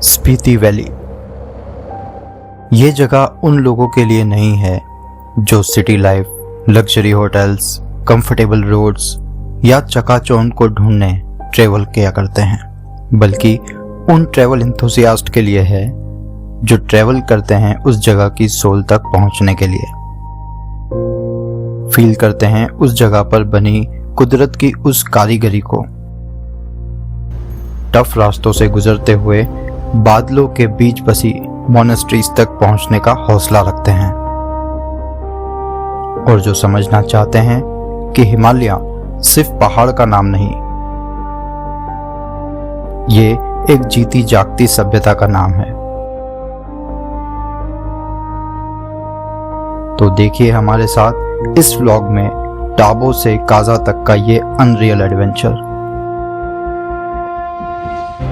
Spiti valley. ये जगह उन लोगों के लिए नहीं है जो city life, luxury hotels, comfortable roads या चकाचौंध को ढूंढने ट्रेवल किया करते हैं, बल्कि उन ट्रेवल एंथुसियास्ट के लिए है जो ट्रेवल करते हैं उस जगह की सोल तक पहुंचने के लिए, फील करते हैं उस जगह पर बनी कुदरत की उस कारीगरी को, टफ रास्तों से गुजरते हुए बादलों के बीच बसी मोनेस्ट्रीज तक पहुंचने का हौसला रखते हैं, और जो समझना चाहते हैं कि हिमालय सिर्फ पहाड़ का नाम नहीं, ये एक जीती जागती सभ्यता का नाम है। तो देखिए हमारे साथ इस व्लॉग में टाबो से काजा तक का ये अनरियल एडवेंचर,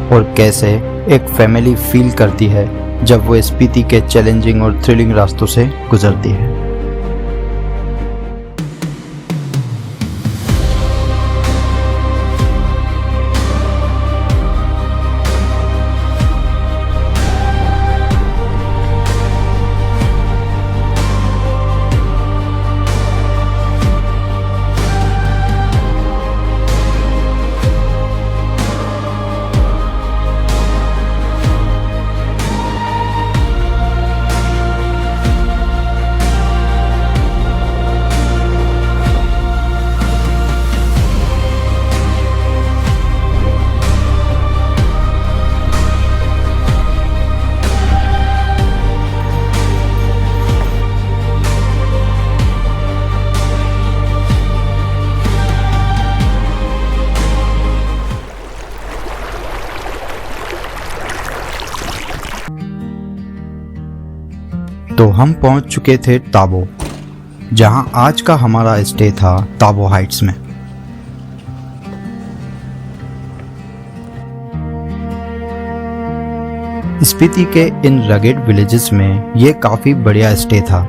और कैसे एक फैमिली फील करती है जब वो स्पीति के चैलेंजिंग और थ्रिलिंग रास्तों से गुजरती है। तो हम पहुंच चुके थे ताबो, जहां आज का हमारा स्टे था ताबो हाइट्स में। स्पीति के इन रगेड विलेजेस में ये काफी बढ़िया स्टे था।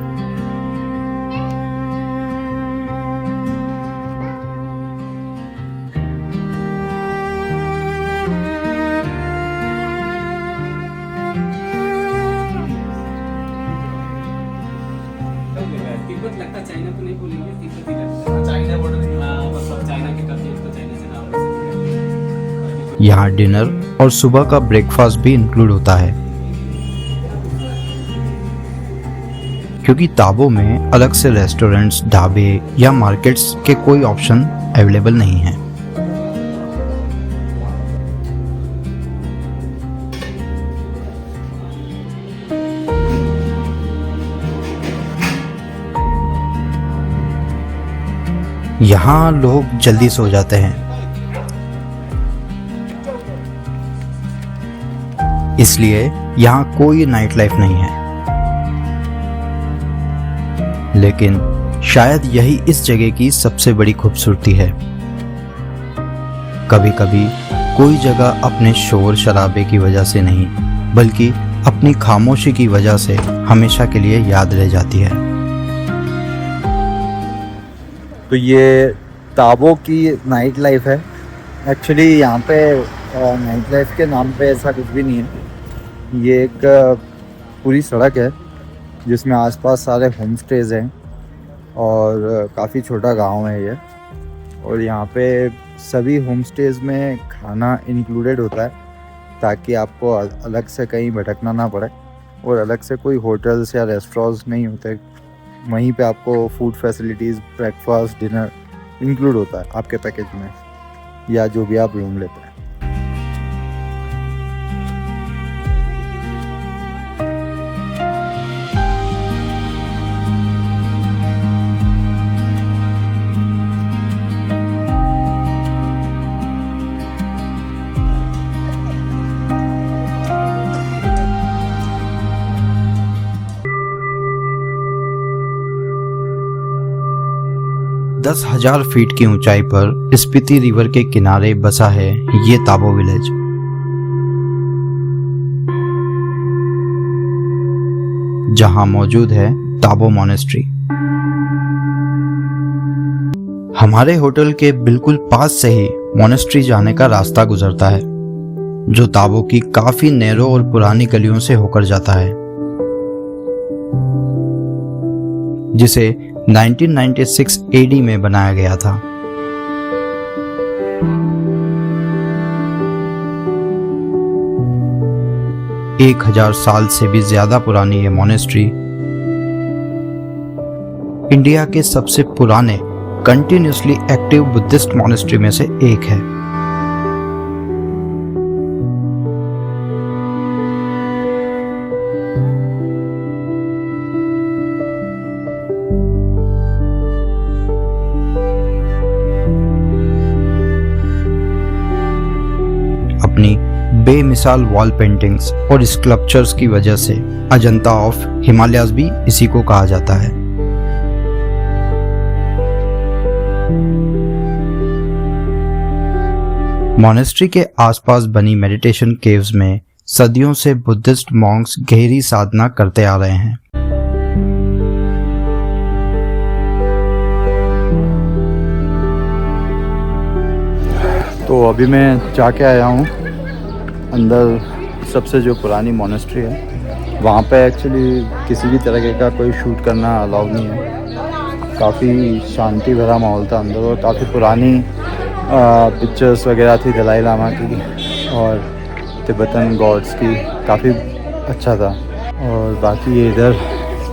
लगता चाइना तो नहीं बोलेंगे, तिब्बत ही लगता है। चाइना बॉर्डर मतलब चाइना के तरफ उसको चाइना से नाम। यहाँ डिनर और सुबह का ब्रेकफास्ट भी इंक्लूड होता है, क्योंकि ताबो में अलग से रेस्टोरेंट्स, ढाबे या मार्केट्स के कोई ऑप्शन अवेलेबल नहीं है। यहाँ लोग जल्दी सो जाते हैं, इसलिए यहाँ कोई नाइट लाइफ नहीं है। लेकिन शायद यही इस जगह की सबसे बड़ी खूबसूरती है। कभी कभी कोई जगह अपने शोर शराबे की वजह से नहीं, बल्कि अपनी खामोशी की वजह से हमेशा के लिए याद रह जाती है। तो ये ताबो की नाइट लाइफ है। एक्चुअली यहाँ पे नाइट लाइफ के नाम पे ऐसा कुछ भी नहीं है। ये एक पूरी सड़क है जिसमें आसपास सारे होम स्टेज हैं और काफ़ी छोटा गांव है ये। और यहाँ पे सभी होम स्टेज में खाना इंक्लूडेड होता है, ताकि आपको अलग से कहीं भटकना ना पड़े, और अलग से कोई होटल्स या रेस्टोरेंट्स नहीं होते। वहीं पे आपको food facilities, breakfast, dinner include होता है आपके पैकेज में, या जो भी आप रूम लेते हैं। 10,000 फीट की ऊंचाई पर स्पीति रिवर के किनारे बसा है ये ताबो विलेज। जहां मौजूद है ताबो मोनेस्ट्री। हमारे होटल के बिल्कुल पास से ही मोनेस्ट्री जाने का रास्ता गुजरता है। जो ताबो की काफी नैरो और पुरानी गलियों से होकर जाता है, जिसे 1996 एडी में बनाया गया था। एक 1000 साल से भी ज्यादा पुरानी ये मोनेस्ट्री इंडिया के सबसे पुराने कंटिन्यूसली एक्टिव बुद्धिस्ट मोनेस्ट्री में से एक है। अपनी बेमिसाल वॉल पेंटिंग्स और स्कल्पचर्स की वजह से अजंता ऑफ हिमालयाज भी इसी को कहा जाता है। मोनेस्ट्री के आसपास बनी मेडिटेशन केव्स में सदियों से बुद्धिस्ट मॉन्क्स गहरी साधना करते आ रहे हैं। तो अभी मैं जाके आया हूँ अंदर, सबसे जो पुरानी मोनेस्ट्री है वहाँ पे। एक्चुअली किसी भी तरह का कोई शूट करना अलाउ नहीं है। काफ़ी शांति भरा माहौल था अंदर और काफ़ी पुरानी पिक्चर्स वगैरह थी दलाई लामा की और तिब्बतन गॉड्स की, काफ़ी अच्छा था। और बाकी ये इधर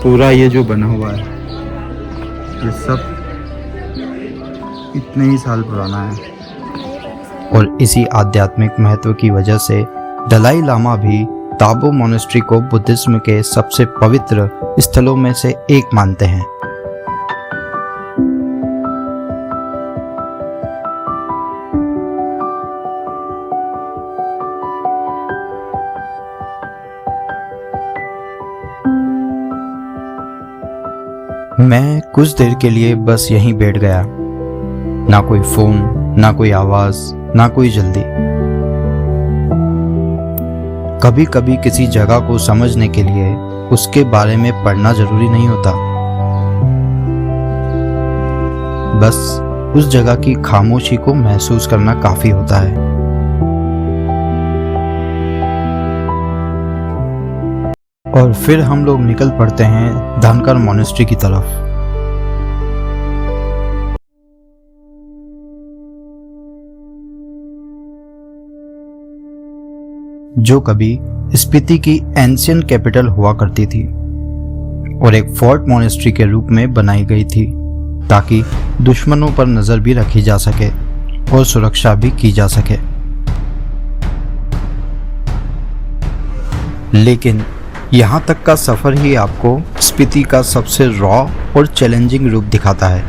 पूरा ये जो बना हुआ है ये सब इतने ही साल पुराना है। और इसी आध्यात्मिक महत्व की वजह से दलाई लामा भी ताबो मोनेस्ट्री को बुद्धिज्म के सबसे पवित्र स्थलों में से एक मानते हैं। मैं कुछ देर के लिए बस यहीं बैठ गया। ना कोई फोन, ना कोई आवाज, ना कोई जल्दी। कभी कभी किसी जगह को समझने के लिए उसके बारे में पढ़ना जरूरी नहीं होता, बस उस जगह की खामोशी को महसूस करना काफी होता है। और फिर हम लोग निकल पड़ते हैं धनकर मोनेस्ट्री की तरफ। जो कभी स्पीति की एंशियंट कैपिटल हुआ करती थी और एक फोर्ट मोनेस्ट्री के रूप में बनाई गई थी, ताकि दुश्मनों पर नजर भी रखी जा सके और सुरक्षा भी की जा सके। लेकिन यहाँ तक का सफर ही आपको स्पीति का सबसे रॉ और चैलेंजिंग रूप दिखाता है।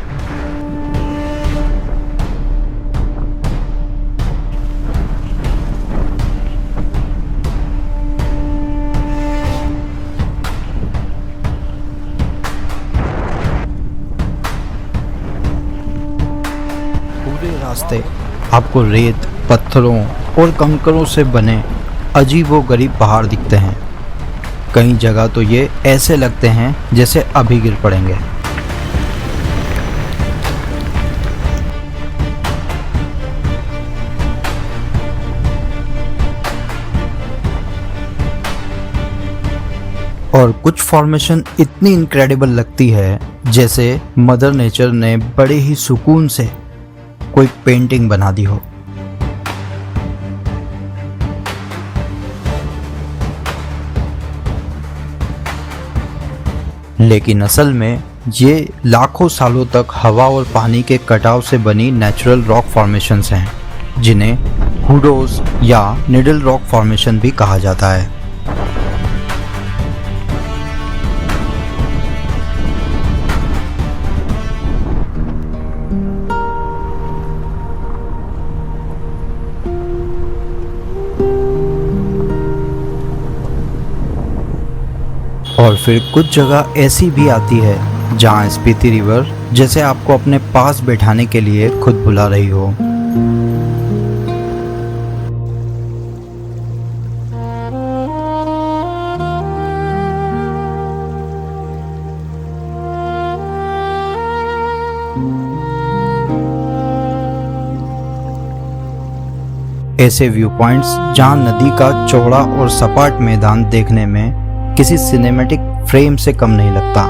पूरे रास्ते आपको रेत, पत्थरों और कंकरों से बने अजीबोगरीब पहाड़ दिखते हैं। कई जगह तो ये ऐसे लगते हैं जैसे अभी गिर पड़ेंगे। और कुछ फॉर्मेशन इतनी इनक्रेडिबल लगती है जैसे मदर नेचर ने बड़े ही सुकून से कोई पेंटिंग बना दी हो। लेकिन असल में ये लाखों सालों तक हवा और पानी के कटाव से बनी नेचुरल रॉक फॉर्मेशंस हैं, जिन्हें हुडोस या निडल रॉक फॉर्मेशन भी कहा जाता है। और फिर कुछ जगह ऐसी भी आती है जहाँ स्पीति रिवर जैसे आपको अपने पास बैठाने के लिए खुद बुला रही हो। ऐसे व्यू पॉइंट्स जहां नदी का चौड़ा और सपाट मैदान देखने में किसी सिनेमैटिक फ्रेम से कम नहीं लगता।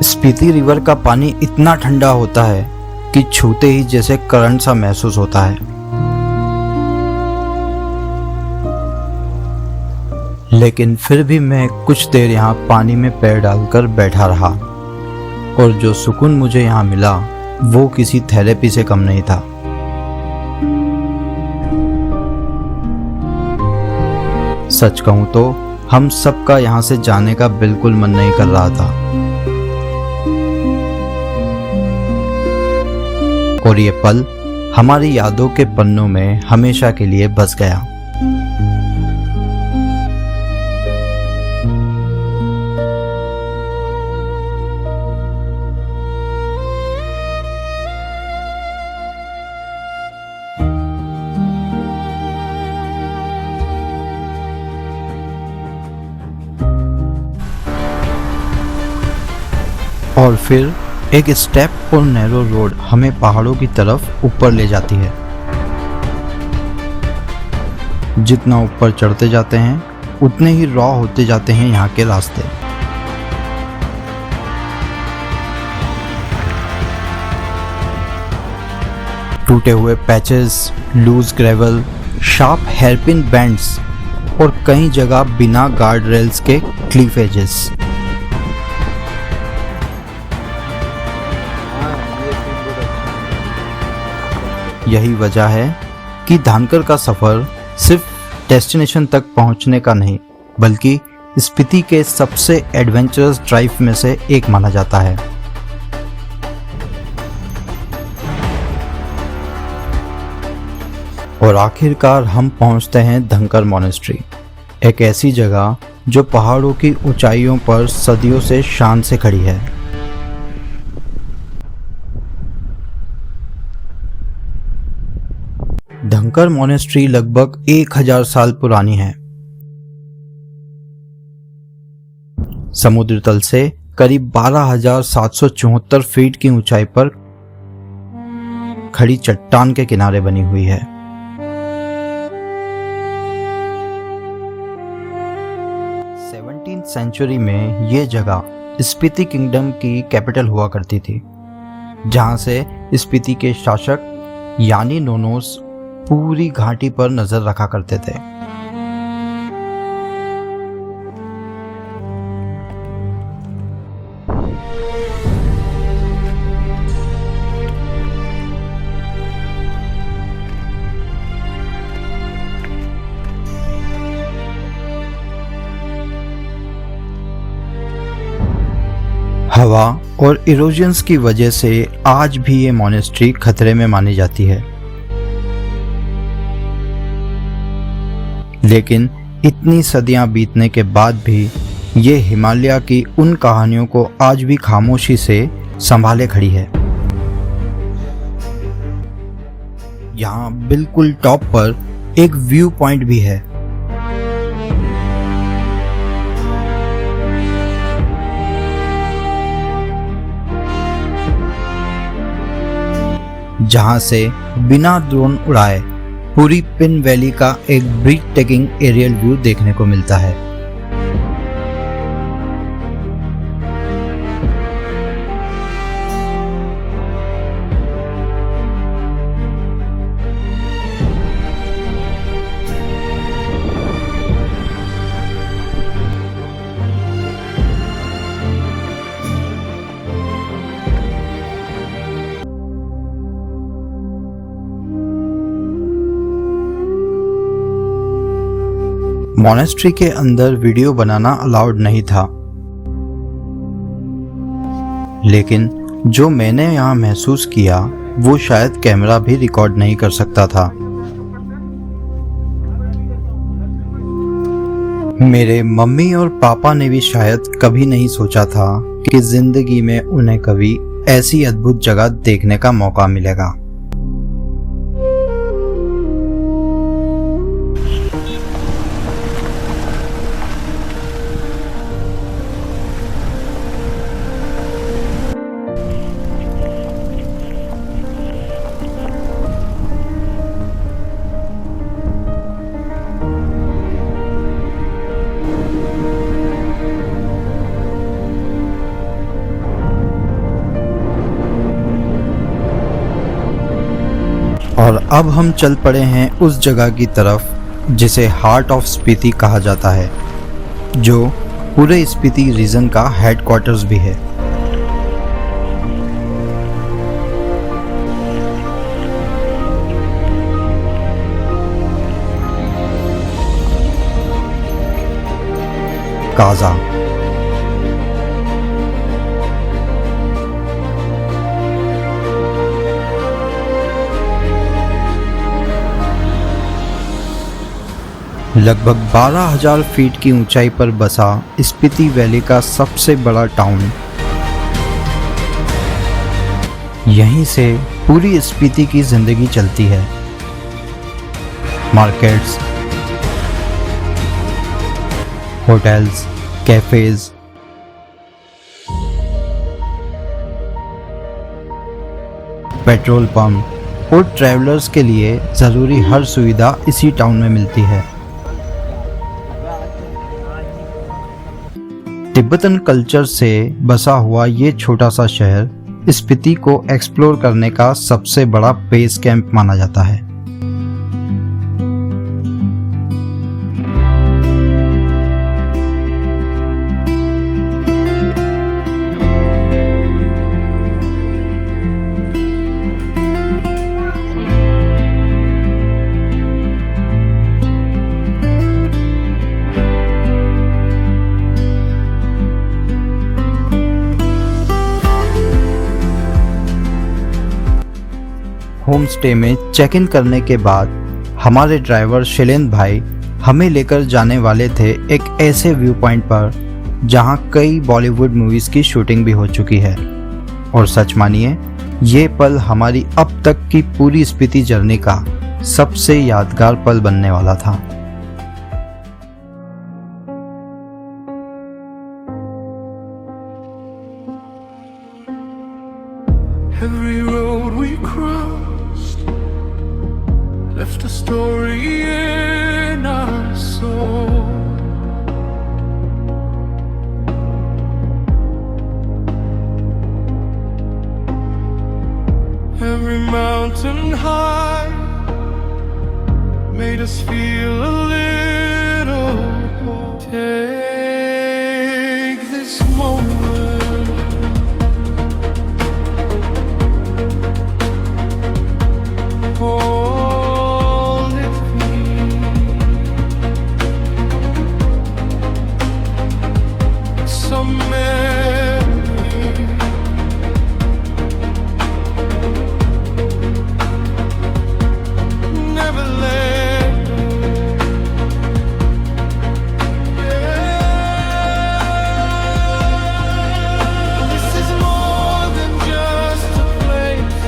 स्पीति रिवर का पानी इतना ठंडा होता है कि छूते ही जैसे करंट सा महसूस होता है। लेकिन फिर भी मैं कुछ देर यहाँ पानी में पैर डालकर बैठा रहा और जो सुकून मुझे यहाँ मिला वो किसी थेरेपी से कम नहीं था। सच कहूँ तो हम सबका यहाँ से जाने का बिल्कुल मन नहीं कर रहा था और ये पल हमारी यादों के पन्नों में हमेशा के लिए बस गया। और फिर एक स्टेप और नैरो रोड हमें पहाड़ों की तरफ ऊपर ले जाती है। जितना ऊपर चढ़ते जाते हैं उतने ही रॉ होते जाते हैं यहाँ के रास्ते। टूटे हुए patches, loose gravel, sharp hairpin bends और कई जगह बिना गार्ड रेल्स के क्लिफ एजेस। यही वजह है कि धानकर का सफर सिर्फ डेस्टिनेशन तक पहुंचने का नहीं बल्कि स्पीति के सबसे एडवेंचरस ड्राइव में से एक माना जाता है। और आखिरकार हम पहुंचते हैं धनकर मॉनेस्ट्री, एक ऐसी जगह जो पहाड़ों की ऊंचाइयों पर सदियों से शान से खड़ी है। धनकर मॉनेस्ट्री लगभग 1000 साल पुरानी है। समुद्र तल से करीब 12,774 फीट की ऊंचाई पर खड़ी चट्टान के किनारे बनी हुई है। सेंचुरी में यह जगह स्पीति किंगडम की कैपिटल हुआ करती थी, जहां से स्पीति के शासक यानी नोनोस पूरी घाटी पर नजर रखा करते थे। हवा और इरोजन्स की वजह से आज भी ये मॉनेस्ट्री खतरे में मानी जाती है। लेकिन इतनी सदियां बीतने के बाद भी ये हिमालय की उन कहानियों को आज भी खामोशी से संभाले खड़ी है। यहाँ बिल्कुल टॉप पर एक व्यू पॉइंट भी है, जहां से बिना ड्रोन उड़ाए पूरी पिन वैली का एक ब्रीथ टेकिंग एरियल व्यू देखने को मिलता है। मॉनेस्ट्री के अंदर वीडियो बनाना अलाउड नहीं था, लेकिन जो मैंने यहाँ महसूस किया वो शायद कैमरा भी रिकॉर्ड नहीं कर सकता था। मेरे मम्मी और पापा ने भी शायद कभी नहीं सोचा था कि जिंदगी में उन्हें कभी ऐसी अद्भुत जगह देखने का मौका मिलेगा। अब हम चल पड़े हैं उस जगह की तरफ जिसे हार्ट ऑफ स्पीति कहा जाता है, जो पूरे स्पीति रीजन का हेडक्वार्टर्स भी है। काजा। लगभग 12,000 फीट की ऊंचाई पर बसा स्पीति वैली का सबसे बड़ा टाउन। यहीं से पूरी स्पीति की जिंदगी चलती है। Markets, hotels, cafes, petrol pump और ट्रैवलर्स के लिए ज़रूरी हर सुविधा इसी टाउन में मिलती है। तिब्बतन कल्चर से बसा हुआ ये छोटा सा शहर स्पीति को एक्सप्लोर करने का सबसे बड़ा बेस कैंप माना जाता है। होम स्टे में चेक इन करने के बाद हमारे ड्राइवर शैलेंद्र भाई हमें लेकर जाने वाले थे एक ऐसे व्यू पॉइंट पर जहां कई बॉलीवुड मूवीज़ की शूटिंग भी हो चुकी है। और सच मानिए, ये पल हमारी अब तक की पूरी स्पीति जर्नी का सबसे यादगार पल बनने वाला था। Every road we crossed left a story in our soul. Every mountain high made us feel a little whole. Take this moment, hold it for me. Some memory, never let go. Yeah. This is more than just a place,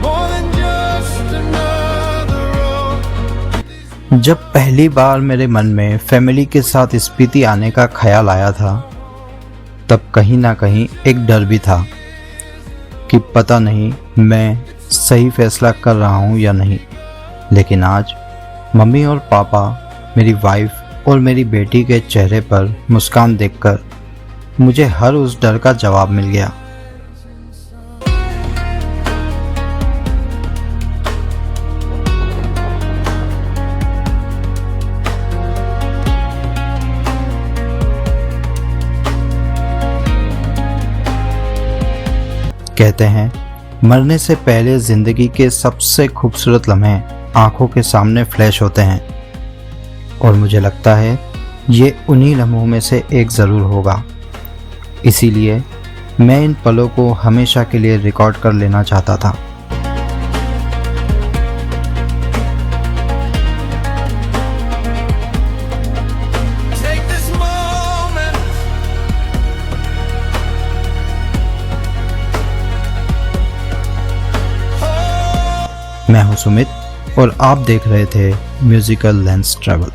more than just another road. जब पहली बार मेरे मन में family के साथ स्पीति आने का ख्याल आया था, तब कहीं ना कहीं एक डर भी था कि पता नहीं मैं सही फैसला कर रहा हूँ या नहीं। लेकिन आज मम्मी और पापा, मेरी वाइफ और मेरी बेटी के चेहरे पर मुस्कान देखकर मुझे हर उस डर का जवाब मिल गया। कहते हैं, मरने से पहले जिंदगी के सबसे खूबसूरत लम्हे आंखों के सामने फ्लैश होते हैं, और मुझे लगता है ये उन्हीं लम्हों में से एक ज़रूर होगा। इसीलिए मैं इन पलों को हमेशा के लिए रिकॉर्ड कर लेना चाहता था। Take this moment, मैं हूं सुमित और आप देख रहे थे म्यूजिकल लेंस ट्रैवल।